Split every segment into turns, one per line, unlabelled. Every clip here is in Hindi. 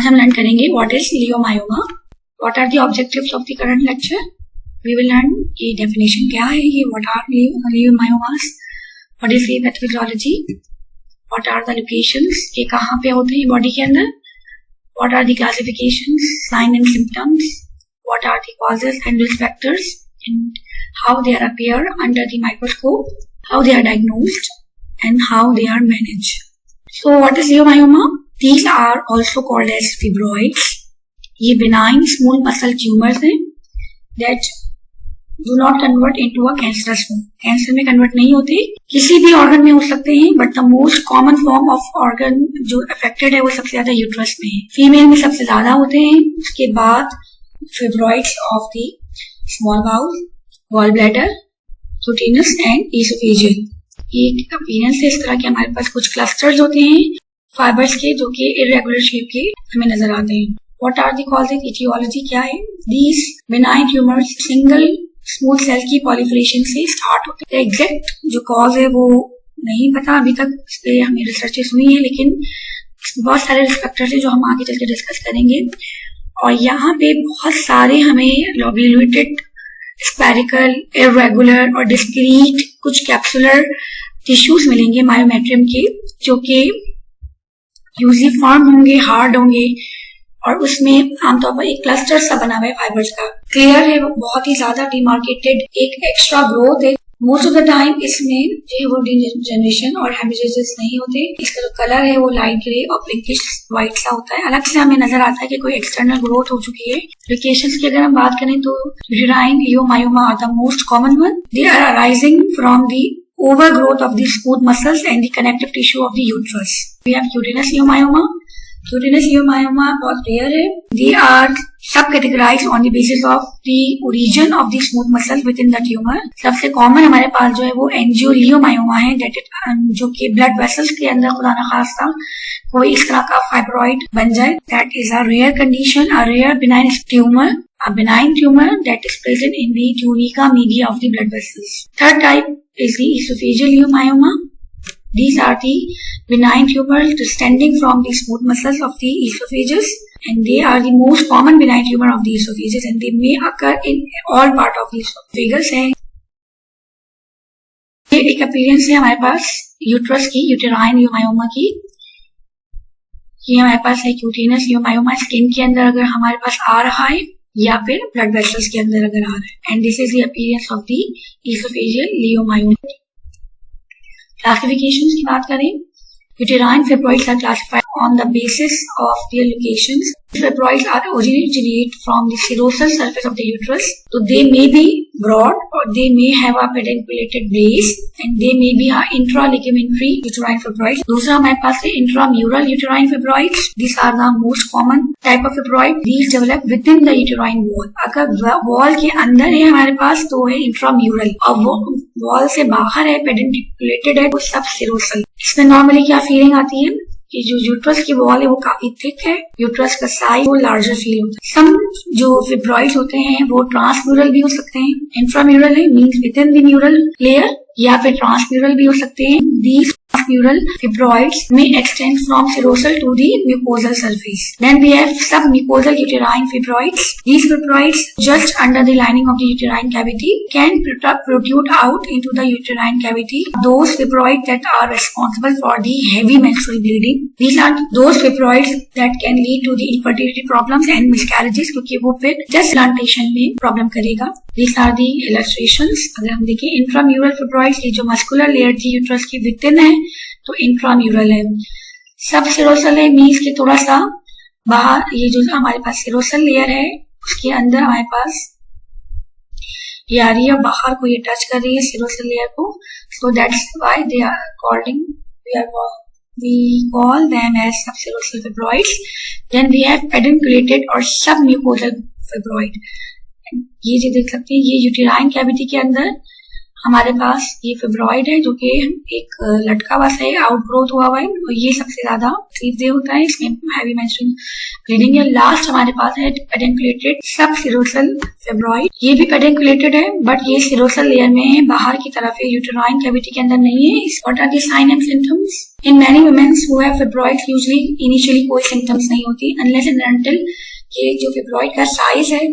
आज हम लर्न करेंगे what is leiomyoma, what are the objectives of the current lecture. We will learn ये डेफिनेशन क्या है, ये what are leiomyomas, what is the pathophysiology, what are the locations, ये कहाँ पे होते हैं बॉडी के अंदर, what are the classifications, sign and symptoms, what are the causes and risk factors and how they are appear under the microscope, how they are diagnosed and how they are managed. So what is leiomyoma? These are also called as fibroids. ये benign small muscle tumors हैं that do not convert into a cancerous form. Cancer में कन्वर्ट नहीं होते, किसी भी ऑर्गन में हो सकते हैं, but the most common form of organ जो अफेक्टेड है वो सबसे ज्यादा यूट्रस में है, फीमेल में सबसे ज्यादा होते हैं, उसके बाद fibroids of the small bowel, gall bladder, cutaneous and oesophageal. एक अपीयरेंस है इस तरह के, हमारे पास कुछ क्लस्टर्स होते हैं फाइबर्स के जो कि इरेगुलर शेप के हमें नजर आते हैं। What are the causes, aetiology क्या है? These benign tumours single smooth cell की पॉलिफरेशन से स्टार्ट होते हैं। एग्जैक्ट जो कॉज है वो नहीं पता अभी तक, इस पे हमें रिसर्चेस हुई है, लेकिन बहुत सारे रिस्क फैक्टर्स है जो हम आगे चल के डिस्कस करेंगे। और यहाँ पे बहुत सारे हमें लॉब्यूलेटेड, स्पेरिकल, इरेगुलर और डिस्क्रीट कुछ कैप्सुलर टिश्यूज मिलेंगे मायोमेट्रियम के, जो कि यूजली फॉर्म होंगे, हार्ड होंगे, और उसमें आमतौर पर एक क्लस्टर सा बना हुआ है फाइबर्स का। क्लियर है, बहुत ही ज्यादा डिमार्केटेड एक एक्स्ट्रा ग्रोथ है। मोस्ट ऑफ द टाइम इसमें जो है वो डिजनरेशन और हेमिजेस नहीं होते। इसका जो कलर है वो लाइट ग्रे और पिंकिश व्हाइट सा होता है। अलग से हमें नजर आता है कि कोई एक्सटर्नल ग्रोथ हो चुकी है। लोकेशंस की अगर हम बात करें तो uterine leiomyoma are the most common one. They are arising from the overgrowth of the smooth muscles and the connective tissue of the uterus. We have cutaneous leiomyoma. Cutaneous leiomyoma बहुत rare है. They are subcategorized on the basis of the origin of the smooth muscle within the tumor. सबसे कॉमन हमारे पास जो है वो एंजियोलियोमायोमा है, जो कि ब्लड वेसल्स के अंदर खुदा न खास्ता कोई इस तरह का फाइब्रॉइड बन जाए. That is a rare condition, a rare benign tumor. A benign tumor that is present in the tunica media of the blood vessels. Third type is the esophageal leiomyoma. These are the benign tumors descending from the smooth muscles of the esophagus, and they are the most common benign tumor of the esophagus, and they may occur in all part of the esophagus. ये एक अपीयरेंस है हमारे पास यूट्रस की, यूटेराइन लियोमायोमा की। ये हमारे पास है क्यूटेनस लियोमायोमा, स्किन के अंदर अगर हमारे पास आ रहा है या फिर ब्लड वेसल्स के अंदर अगर आ रहा है। And this is the appearance of the oesophageal leiomyoma. Classifications की बात करें, uterine fibroids are classified on the basis of their locations. Fibroids are originate from the serosal surface of the uterus, so they may be broad or they may have a pedunculated base, and they may be a intraligamentary uterine fibroids. दूसरा हमारे पास है intramural uterine fibroids. These are the most common type of fibroid. These develop within the uterine wall. अगर wall के अंदर है हमारे पास तो है intramural, और wall से बाहर है pedunculated है वो सब serosal. इसमें नॉर्मली क्या फीलिंग आती है कि जो यूट्रस की वॉल है वो काफी थिक है, यूट्रस का साइज वो लार्जर फील होता है। सम जो फिब्रॉइड्स होते हैं वो ट्रांसम्यूरल भी हो सकते हैं। इंट्राम्यूरल है means with in the mural layer, या फिर ट्रांसम्यूरल भी हो सकते हैं। These transmural fibroids may extend from serosal to the mucosal surface. Then we have submucosal uterine fibroids. These fibroids just under the lining of the uterine cavity can protrude out into the uterine cavity. Those fibroids that are responsible for the heavy menstrual bleeding. These are those fibroids that can lead to the infertility problems and miscarriages, क्योंकि वो फिर just implantation में प्रॉब्लम करेगा। These are the illustrations. अगर हम देखें इंट्राम्यूरल फिब्रॉइड्स, ये जो मस्कुलर लेयर थी यूट्रस की विद इन है तो इंट्राम्यूरल है। सब सिरोसल है मीन्स के थोड़ा सा बाहर, ये जो हमारे पास सिरोसल लेयर है उसके अंदर हमारे पास ये आ रही है, बाहर को ये टच कर रही है सिरोसल लेयर को, so that's why they are called, we call them as subserosal fibroids. Then we have pedunculated or submucosal fibroid. ये जो देख सकते हैं ये यूटेराइन कैविटी के अंदर हमारे पास ये फिब्रॉइड है जो कि एक लटका हुआ है, आउटग्रोथ हुआ है, और ये सबसे ज्यादा तकलीफदेह होता है, इसमें हैवी मेंस्ट्रुअल ब्लीडिंग है। लास्ट हमारे पास है पेडिकुलेटेड सब सिरोसल फिब्रॉइड। ये भी पेडिकुलेटेड है बट ये सिरोसल लेयर में है, बाहर की तरफ है, यूटेराइन कैविटी के अंदर नहीं है। What are the sign and symptoms? In many womens who have fibroid usually initially कोई सिम्टम्स नहीं होती अनलेस एंड अनटिल ये जो फिब्रॉइड का साइज है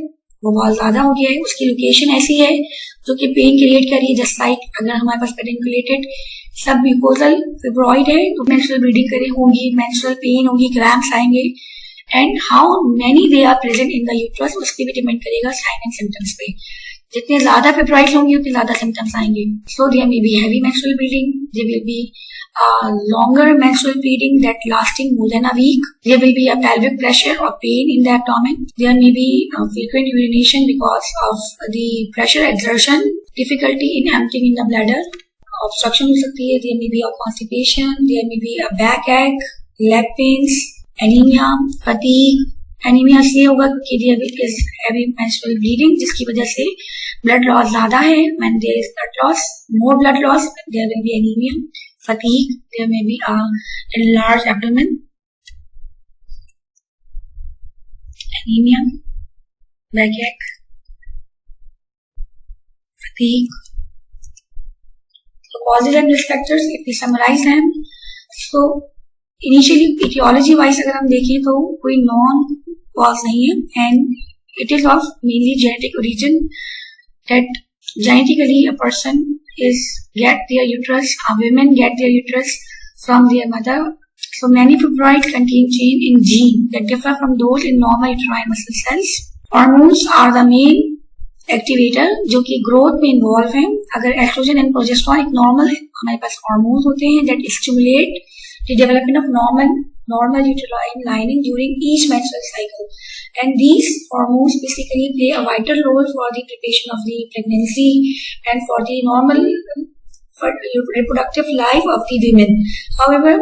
वो बहुत ज्यादा हो गया है, उसकी लोकेशन ऐसी है जो कि पेन क्रिएट कर रही है। जस्ट लाइक अगर हमारे पास पेडिकुलेटेड सब म्यूकोजल फिब्रॉइड है तो मेंस्ट्रुअल ब्लीडिंग करें होगी, मेंस्ट्रुअल पेन होगी, क्रैम्प्स आएंगे, and how many they are present in the uterus उसके भी डिपेंड करेगा साइन एंड सिम्टम्स पे। जितने ज्यादा फिब्रॉइड्स होंगे उतने ज्यादा सिम्टम्स आएंगे। So there may be heavy menstrual bleeding, there will be longer menstrual bleeding that lasting more than a week. There will be a pelvic pressure or pain in the abdomen. There may be frequent urination because of the pressure exertion, difficulty in emptying in the bladder, obstruction हो सकती है. There may be a constipation, there may be a backache, leg pains, anemia, fatigue. Anaemia इसलिए होगा क्योंकि there is heavy menstrual bleeding जिसकी वजह से ब्लड लॉस ज्यादा है. When there is blood loss, more blood loss, there will be anemia. Fatigue, there may be a enlarged abdomen, anemia, backache, fatigue. So causes and risk factors, if we summarize them, so initially etiology wise अगर हम देखें तो कोई नॉन कॉज नहीं है, and it is of mainly genetic origin that genetically a person is get their uterus, women get their uterus from their mother. So many fibroids contain change in gene that differ from those in normal uterine muscle cells. Hormones are the main activator जो कि ग्रोथ में इन्वॉल्व है. अगर एस्ट्रोजन एंड प्रोजेस्टेरॉन एक नॉर्मल हमारे पास हार्मोन्स होते हैं that stimulate the development of normal uterine lining during each menstrual cycle, and these hormones basically play a vital role for the preparation of the pregnancy and for the normal reproductive life of the women. However,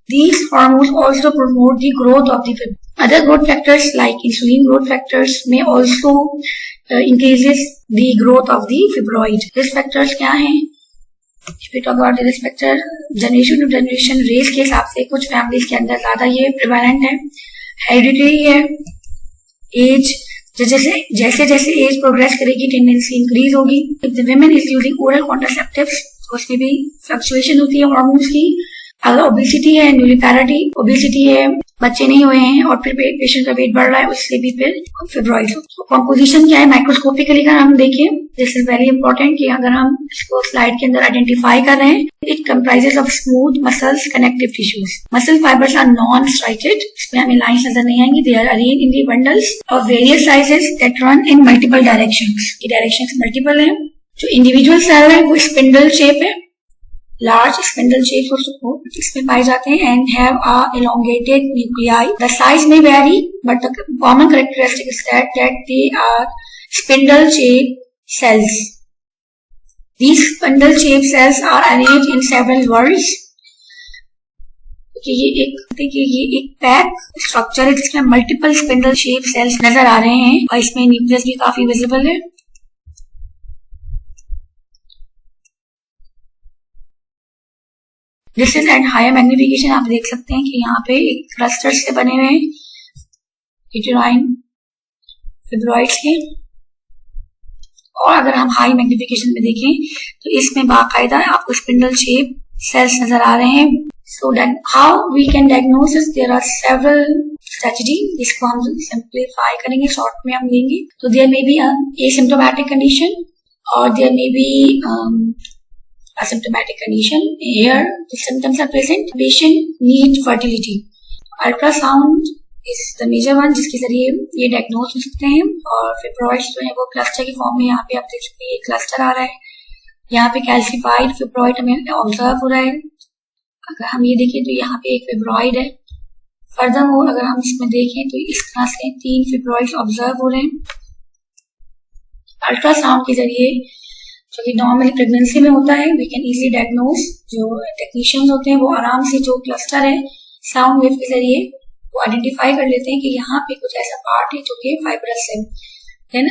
these hormones also promote the growth of the fibroid. Other growth factors like insulin growth factors may also increases the growth of the fibroid. Risk factors क्या हैं? If we talk about the risk factor, generation to generation race के हिसाब से कुछ फैमिलीज के अंदर ज्यादा ये प्रिवेलेंट है, हेरिडिटरी है. एज जैसे जैसे एज प्रोग्रेस करेगी टेंडेंसी इंक्रीज होगी. If the women is using oral contraceptives उसमें भी फ्लक्चुएशन होती है हार्मोन्स की. अगर ओबेसिटी है, न्यूली पैरिटी ओबेसिटी है, बच्चे नहीं हुए हैं और फिर पेशेंट का वेट बढ़ रहा है, उससे भी फिर फिब्रॉइड. तो कॉम्पोजिशन क्या है माइक्रोस्कोपिकली अगर हम देखें, दिस इज वेरी इंपॉर्टेंट कि अगर हम इसको स्लाइड के अंदर आइडेंटिफाई कर रहे हैं, it comprises of smooth muscles connective tissues. Muscle fibres are non striated, इसमें हमें लाइंस नजर नहीं आएंगी. They are arranged in the bundles of various sizes that run in multiple directions. ये डायरेक्शंस मल्टीपल है. जो इंडिविजुअल सेल है वो स्पिंडल शेप है, लार्ज स्पिंडल शेप इसमें पाए जाते हैं and have a elongated nuclei. The size may vary, but the common characteristic is that they are spindle shaped cells. These spindle shaped cells are arranged in several whorls. ये एक पैक स्ट्रक्चर है जिसमें मल्टीपल स्पिंडल शेप सेल्स नजर आ रहे हैं और इसमें न्यूक्लियस भी काफी विजिबल है. This is at higher magnification. आप देख सकते हैं कि यहाँ पे एक क्लस्टर से बने हुए हैं यूटेराइन फिब्रॉइड्स के, और अगर हम हाई मैग्निफिकेशन में देखें तो इसमें बाकायदा आपको स्पिंडल शेप सेल्स नजर आ रहे हैं. So then how we can diagnosis, there are several strategy. इसको हम सिंप्लीफाई करेंगे, शॉर्ट में हम लेंगे. तो there may be asymptomatic condition और there may be asymptomatic condition. Here the symptoms are present. Patient needs fertility. Ultrasound is the major one जिसके जरिए ये डायग्नोज हो सकते हैं. और फिब्रॉइड्स जो है वो क्लस्टर की फॉर्म में यहाँ पे आप देख सकते हैं, ये क्लस्टर आ रहा है. यहाँ पे कैल्सिफाइड फिब्रॉइड हमें ऑब्जर्व हो रहा है. अगर हम ये देखें तो यहाँ पे एक फिब्रॉइड है. फर्दरमोर अगर हम इसमें देखें तो इस तरह से 3 फिब्रॉइड्स ऑब्जर्व हो रहे हैं. अल्ट्रासाउंड के जरिए जो कि नॉर्मली प्रेगनेंसी में होता है, वी कैन इजीली डायग्नोज. जो टेक्नीशियंस होते हैं वो आराम से जो क्लस्टर है साउंड वेव के जरिए वो आइडेंटिफाई कर लेते हैं कि यहाँ पे कुछ ऐसा पार्ट है जो कि फाइब्रस है. देन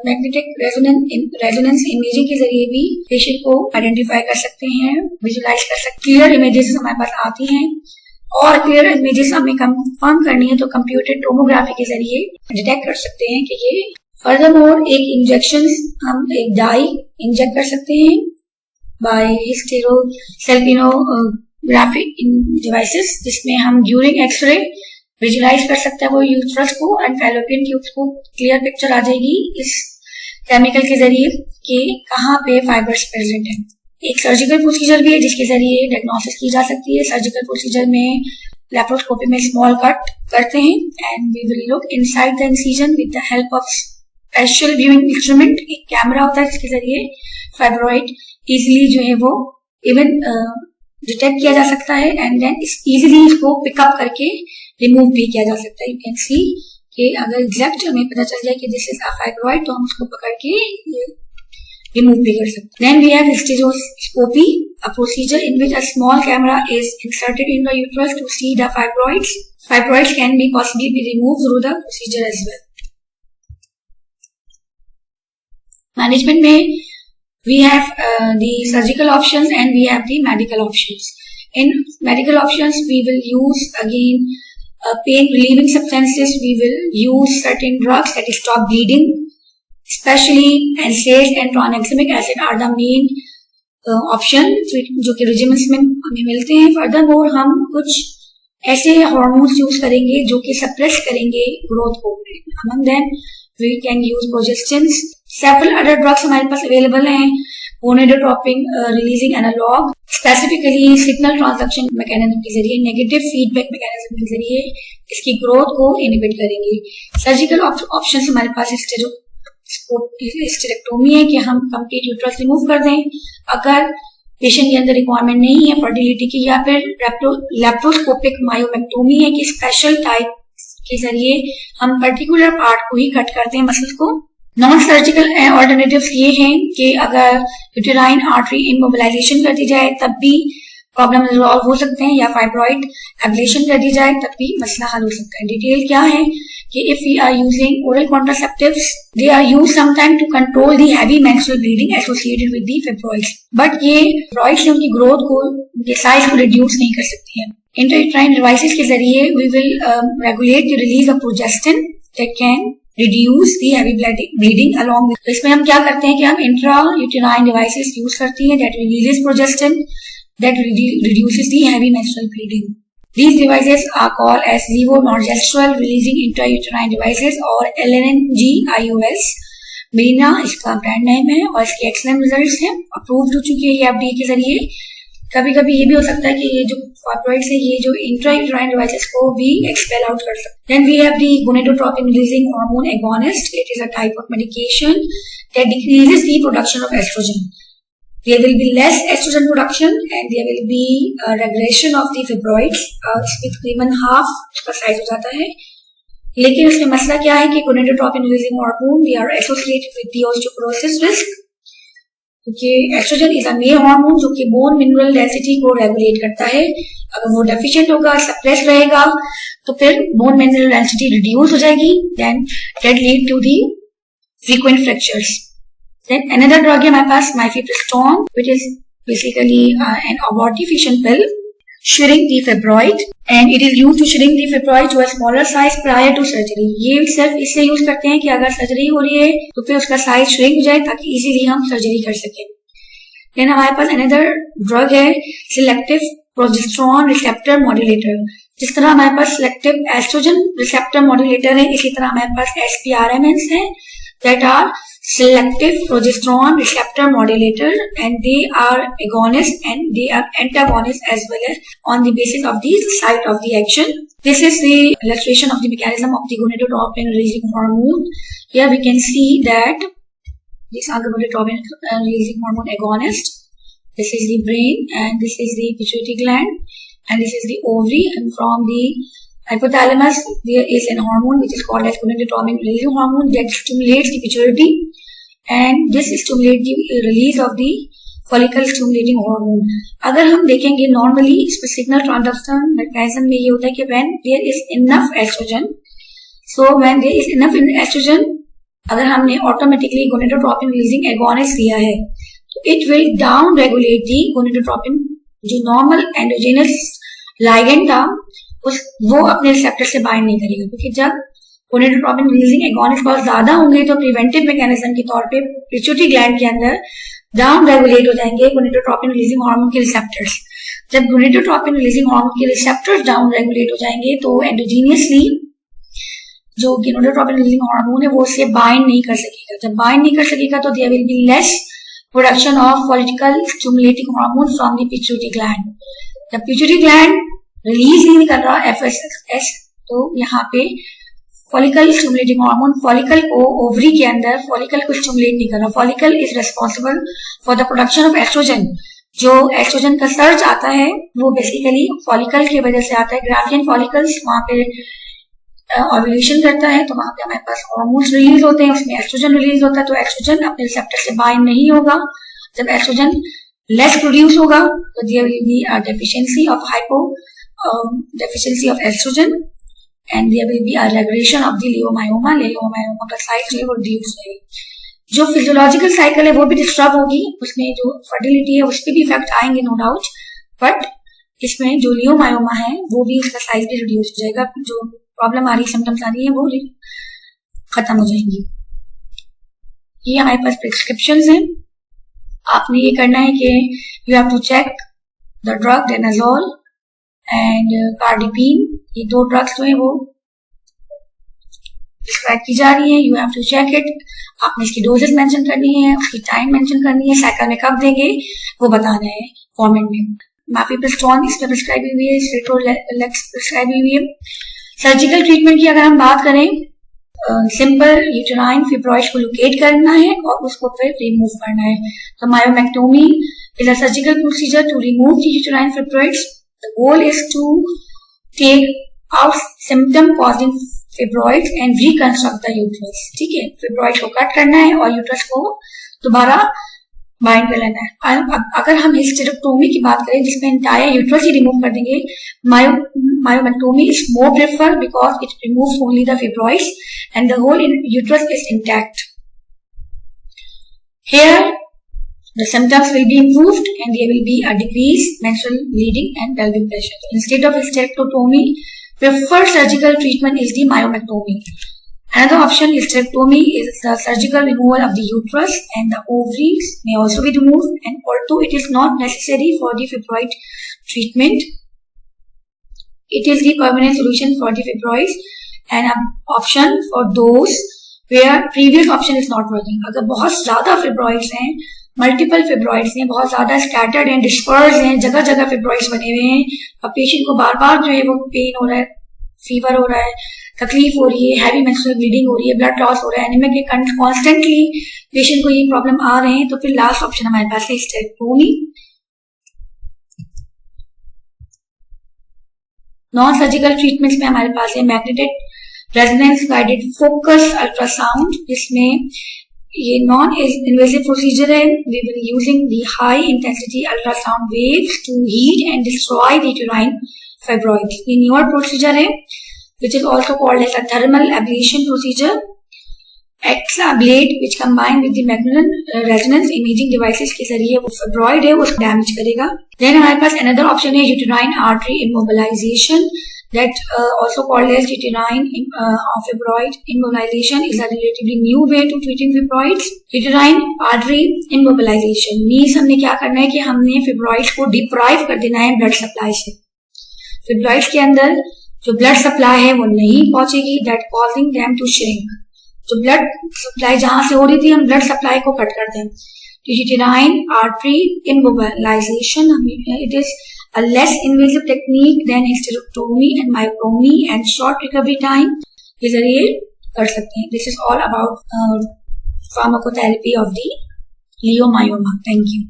मैग्नेटिक रेजोनेंस इमेजिंग के जरिए भी पेशेंट को आइडेंटिफाई कर सकते हैं, विजुलाइज कर सकते हैं। क्लियर इमेजेस हमारे पास आती हैं और क्लियर इमेजेस हमें कंफर्म करनी है तो कंप्यूटर टोमोग्राफी के जरिए डिटेक्ट कर सकते हैं कि ये। फर्दरमोर एक इंजेक्शन, हम एक डाई इंजेक्ट कर सकते हैं बाय हिस्टेरोसेल्फिनोग्राफिक डिवाइसेस, जिसमें हम ड्यूरिंग एक्सरे विजुलाइज कर सकते हैं वो यूट्रस को एंड फैलोपियन ट्यूब्स को। क्लियर पिक्चर आ जाएगी इस केमिकल के जरिए कि कहाँ पे फाइबर्स प्रेजेंट है। एक सर्जिकल प्रोसीजर भी है जिसके जरिए डायग्नोसिस की जा सकती है। सर्जिकल प्रोसीजर में लेप्रोस्कोपी में स्मॉल कट करते हैं and we will look inside the incision with the help of special viewing instrument. एक कैमरा होता है जिसके जरिए फाइब्रॉइड इजिली जो है वो इवन डिटेक्ट किया जा सकता है एंड देन इजिली इसको पिकअप करके रिमूव भी किया जा सकता है। यू कैन सी कि अगर एग्जैक्ट हमें पता चल जाए कि दिस इज अ फाइब्रॉइड तो हम उसको पकड़ के रिमूव भी कर सकते हैं। Then we have hysteroscopy, a procedure in which a small camera is inserted in the uterus to see the fibroids. Fibroids can be possibly be removed through the procedure as well. Management में we have the surgical options and we have the medical options. In medical options we will use again pain relieving substances. We will use certain drugs that stop bleeding. Especially NSAIDs and tranexamic acid are the main option जो कि रेजिमेंट्स में हमें मिलते हैं। फर्दरमोर हम कुछ ऐसे हार्मोन्स यूज करेंगे जो कि सप्रेस करेंगे ग्रोथ को। Among them we can use progestins. Several other drugs हमारे पास अवेलेबल हैं, gonadotropin releasing analogue, specifically signal transduction mechanism के जरिए, नेगेटिव फीडबैक मैकेनिज्म के जरिए इसकी ग्रोथ को इनहिबिट करेंगे। सर्जिकल ऑप्शंस हमारे पास हिस्टेरेक्टोमी है कि हम कंप्लीट यूट्रस रिमूव कर दें अगर पेशेंट के अंदर रिक्वायरमेंट नहीं है फर्टिलिटी की, या फिर लेप्रोस्कोपिक मायोमेक्टोमी है कि स्पेशल टाइप के जरिए हम पर्टिकुलर पार्ट को ही कट करते हैं मसल्स को। नॉन सर्जिकल ऑल्टरनेटिव्स ये हैं कि अगर यूटेराइन आर्टरी इमोबिलाइजेशन कर दी जाए तब भी प्रॉब्लम रिजॉल्व हो सकते हैं, या फाइब्रॉइड एब्लेशन कर दी जाए तब भी मसला हल हो सकता है। डिटेल क्या है कि if we are using oral contraceptives, they are used sometimes to control the heavy menstrual bleeding associated with the fibroids. But ये fibroids से उनकी ग्रोथ को, उनके साइज को रिड्यूस नहीं कर सकती है। इंट्रायूटेराइन डिवाइसेस के जरिए we will regulate the release of progestin that can reduce the heavy bleeding along with. इसमें हम क्या करते हैं कि हम इंट्रायूटेराइन डिवाइसेस यूज करती हैं that releases progestin that reduces the heavy menstrual bleeding. These devices are called as levonorgestrel releasing intrauterine devices और LNG-IUS। मेरिना इसका ब्रांड नेम है और इसके एक्सीलेंट रिजल्ट्स हैं, अप्रूव्ड हो चुकी है ये FDA के जरिए। कभी कभी ये भी हो सकता है कि ये जो फाइब्रॉइड्स है ये जो इंट्रायूटराइन डिवाइसेस को भी एक्सपेल आउट कर सकते हैं। Then we have the gonadotropin releasing hormone agonist. It is a type of medication that decreases the production of estrogen. There will be less estrogen production and there will be a regression of the fibroids. इसमें तकरीबन हाफ उसका साइज हो जाता है, लेकिन इसमें मसला क्या है कि gonadotropin releasing hormone they are associated with the osteoporosis risk, क्योंकि oestrogen is a male hormone जो कि बोन मिनरल डेंसिटी को रेगुलेट करता है। अगर वो डेफिशिएंट होगा, सप्रेस रहेगा तो फिर बोन मिनरल डेंसिटी रिड्यूस हो जाएगी, then that lead to the frequent fractures. Then another drug है हमारे पास mifepristone, which is basically an abortifacient pill, shrink the fibroid, and it is used to shrink the fibroid to a smaller size prior to surgery. ये सिर्फ इसलिए यूज करते हैं कि अगर सर्जरी हो रही है तो फिर उसका साइज श्रिंक हो जाए ताकि इजीली हम सर्जरी कर सकें। Then हमारे पास another drug है selective progesterone receptor modulator। जिस तरह हमारे पास selective estrogen receptor modulator है, इसी तरह हमारे पास SPRMs है that are selective progesterone receptor modulator, and they are agonists and they are antagonists as well as on the basis of the site of the action. This is the illustration of the mechanism of the gonadotropin releasing hormone. Here we can see that these are gonadotropin releasing hormone agonist. This is the brain and this is the pituitary gland and this is the ovary, and from the hypothalamus there is an hormone which is called as gonadotropin releasing hormone that stimulates the pituitary, and this stimulates the release of the follicle stimulating hormone. अगर हम देखेंगे नॉर्मली इसमें सिग्नल ट्रांसडक्शन मैकेनिज्म में ये होता है कि when there is enough estrogen, so when there is enough estrogen अगर हमने ऑटोमेटिकली गोनेडोट्रोपिन रिलीजिंग एगोनिस्ट दिया है तो it will down regulate the gonadotropin. जो नॉर्मल एंडोजेनस लाइगेंड था वो अपने रिसेप्टर से बाइंड नहीं करेगा, क्योंकि जब गोनेडोट्रोपिन रिलीजिंग एगोनिस्ट बहुत ज्यादा होंगे तो प्रिवेंटिव मैकेनिज्म के तौर पे पिट्यूटरी ग्लैंड के अंदर डाउन रेगुलेट हो जाएंगे गोनेडोट्रोपिन रिलीजिंग हार्मोन के रिसेप्टर्स। जब गोनेडोट्रोपिन रिलीजिंग हार्मोन के रिसेप्टर्स डाउन रेगुलेट हो जाएंगे तो एंडोजीनियसली जो गोनेडोट्रोपिन रिलीजिंग हार्मोन है वो उससे बाइंड नहीं कर सकेगा। जब बाइंड नहीं कर सकेगा तो there will be less production of follicle stimulating hormone from the pituitary gland. जब पिट्यूटरी ग्लैंड रिलीज नहीं कर रहा एफएसएस, तो यहाँ पे फॉलिकल स्टिमुलेटिंग हार्मोन फॉलिकल को ओवरी के अंदर फॉलिकल को स्टिमुलेट नहीं कर रहा। Follicle is responsible for the production of oestrogen. जो एस्ट्रोजन का सर्ज आता है वो बेसिकली फॉलिकल की वजह से आता है। ग्राफियन फॉलिकल्स वहां पे ओव्यूलेशन करता है तो वहां पे हमारे पास हार्मोन्स रिलीज होते हैं, उसमें एस्ट्रोजन रिलीज होता है, तो एस्ट्रोजन अपने रिसेप्टर से बाइंड नहीं होगा। जब एस्ट्रोजन लेस प्रोड्यूस होगा तो there will be a deficiency of oestrogen and there will be a regulation of the leiomyoma. Leiomyoma का साइज जो है वो रिड्यूस होगी। जो फिजियोलॉजिकल साइकिल है वो भी डिस्टर्ब होगी, उसमें जो फर्टिलिटी है उस पर भी इफेक्ट आएंगे नो डाउट, बट इसमें जो लियोमायोमा है वो भी उसका साइज भी रिड्यूस हो जाएगा। जो प्रॉब्लम आ रही है, सिम्टम्स आ रही है, वो खत्म हो जाएंगी। ये हमारे पास प्रिस्क्रिप्शंस हैं। आपने ये करना है कि you have to check the drug danazol and cardipine. ये दो ड्रग्स जो है वो प्रिस्क्राइब की जा रही है। You have to check it. आपने इसकी डोजेस मेंशन करनी है, उसकी टाइम मेंशन करनी है, साइकिल में कब देंगे वो बताना है फॉर्मेट में। माफीप्रिस्टोन इसमें प्रिस्क्राइब हुई है, स्ट्रेटोलेक्स प्रिस्क्राइब हुई है। सर्जिकल ट्रीटमेंट की अगर हम बात करें, सिंपल यूटेराइन फिब्रॉइड्स को लोकेट करना है और उसको फिर रिमूव करना है। तो myomectomy is a surgical procedure to remove the uterine fibroids. The goal is to take out symptom causing fibroids and reconstruct the uterus. ठीक है, फिब्रॉइड्स को कट करना है और यूट्रस को दोबारा बाइंड कर लेना है। अगर हम हिस्टेरेक्टोमी की बात करें जिसमें एंटायर यूट्रस ही रिमूव कर देंगे, myomectomy is more prefer because it removes only the fibroids and the whole uterus is intact. Here the symptoms will be improved and there will be a decreased menstrual bleeding and pelvic pressure. Instead of hysterectomy, preferred surgical treatment is the myomectomy. Another option, hysterectomy, is the surgical removal of the uterus and the ovaries may also be removed, and although it is not necessary for the fibroid treatment, it is the permanent solution for the fibroids and an option for those where previous option is not working. अगर बहुत ज्यादा fibroids हैं, मल्टीपल फिब्रॉइड्स हैं, बहुत ज्यादा स्कैटर्ड हैं, डिस्पर्स हैं, जगह जगह फिब्रॉइड्स बने हुए हैं और पेशेंट को बार बार जो है वो पेन हो रहा है, फीवर हो रहा है, तकलीफ हो रही है, हैवी मेंस्ट्रुअल ब्लीडिंग हो रही है, ब्लड लॉस हो रहा है, एनीमिया के कॉन्स्टेंटली पेशेंट को ये प्रॉब्लम आ रहे हैं, तो फिर लास्ट ऑप्शन हमारे पास है हिस्टेरेक्टोमी। नॉन सर्जिकल ट्रीटमेंट्स में हमारे पास है magnetic resonance guided focus ultrasound, जिसमें ये नॉन इन्वेसिव प्रोसीजर है। We will using the high intensity ultrasound waves to heat and destroy the uterine fibroids. ये न्यूअर प्रोसीजर है which is also called as a thermal ablation procedure. X-ablate which combined with the magnetic resonance imaging devices के जरिए वो fibroid है उसको डैमेज करेगा। Then हमारे पास another option है uterine artery immobilization, that also called as uterine fibroid immobilization is a relatively new way to treating fibroids. Uterine artery immobilization means हमने क्या करना है कि हमने fibroids को deprive कर देना है blood supply से। fibroids के अंदर जो ब्लड सप्लाई है वो नहीं पहुंचेगी, that causing them to shrink. जो ब्लड सप्लाई जहां से हो रही थी हम ब्लड सप्लाई को कट कर दें। तो uterine artery immobilisation, it is a less invasive technique than hysterectomy and myomectomy and short recovery time के जरिए कर सकते हैं। This is all about pharmacotherapy of the leiomyoma. Thank you.